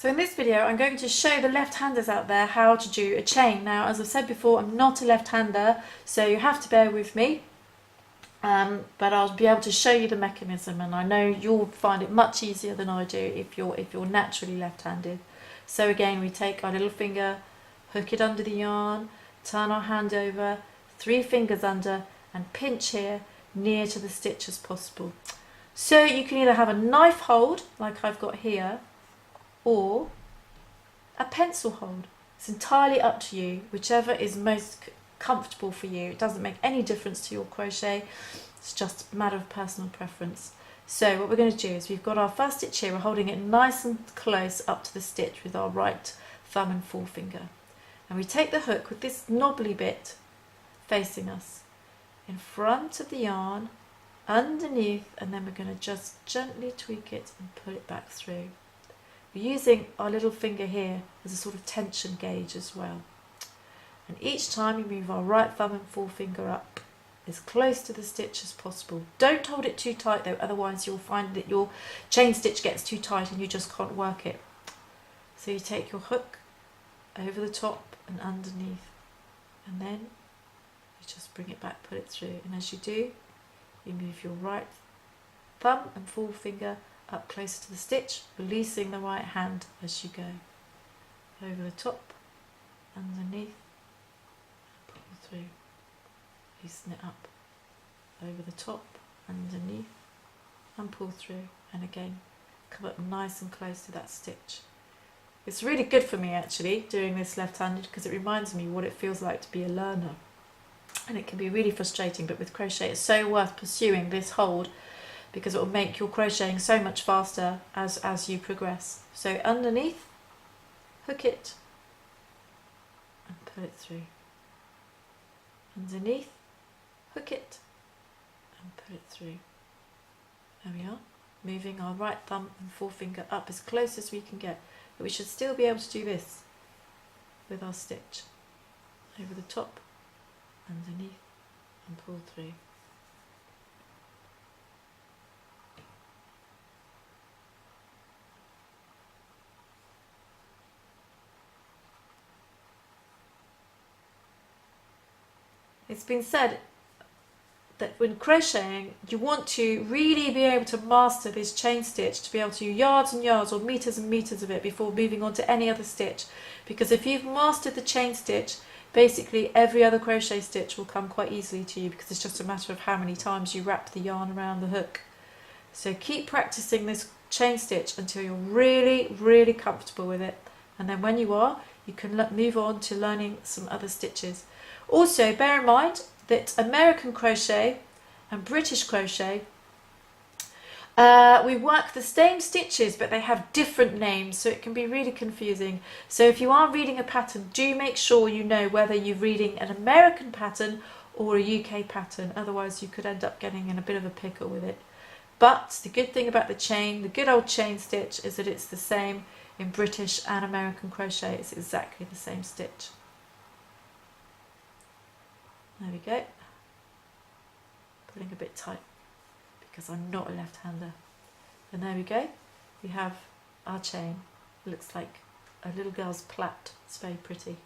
So in this video I'm going to show the left-handers out there how to do a chain. Now, as I've said before, I'm not a left-hander, so you have to bear with me, but I'll be able to show you the mechanism, and I know you'll find it much easier than I do if you're naturally left-handed. So again, we take our little finger, hook it under the yarn, turn our hand over, 3 fingers under, and pinch here near to the stitch as possible. So you can either have a knife hold like I've got here, or a pencil hold. It's entirely up to you, whichever is most comfortable for you. It doesn't make any difference to your crochet, it's just a matter of personal preference. So what we're going to do is we've got our first stitch here, we're holding it nice and close up to the stitch with our right thumb and forefinger, and we take the hook with this knobbly bit facing us in front of the yarn, underneath, and then we're going to just gently tweak it and pull it back through. We're using our little finger here as a sort of tension gauge as well. And each time we move our right thumb and forefinger up as close to the stitch as possible. Don't hold it too tight though, otherwise you'll find that your chain stitch gets too tight and you just can't work it. So you take your hook over the top and underneath, and then you just bring it back, pull it through, and as you do, you move your right thumb and forefinger up closer to the stitch, releasing the right hand as you go. Over the top, underneath, pull through, loosen it up, over the top, underneath, and pull through, and again, come up nice and close to that stitch. It's really good for me actually, doing this left-handed, because it reminds me what it feels like to be a learner. And it can be really frustrating, but with crochet it's so worth pursuing this hold, because it will make your crocheting so much faster as you progress. So underneath, hook it and pull it through. Underneath, hook it and pull it through. There we are, moving our right thumb and forefinger up as close as we can get. But we should still be able to do this with our stitch. Over the top, underneath, and pull through. It's been said that when crocheting you want to really be able to master this chain stitch, to be able to do yards and yards or meters and meters of it before moving on to any other stitch, because if you've mastered the chain stitch, basically every other crochet stitch will come quite easily to you, because it's just a matter of how many times you wrap the yarn around the hook. So keep practicing this chain stitch until you're really comfortable with it, and then when you are, you can move on to learning some other stitches. Also, bear in mind that American crochet and British crochet, we work the same stitches, but they have different names, so it can be really confusing. So if you are reading a pattern, do make sure you know whether you're reading an American pattern or a UK pattern, otherwise you could end up getting in a bit of a pickle with it. But the good thing about the chain, the good old chain stitch, is that it's the same in British and American crochet. It's exactly the same stitch. There we go. Pulling a bit tight because I'm not a left-hander. And there we go. We have our chain. It looks like a little girl's plait. It's very pretty.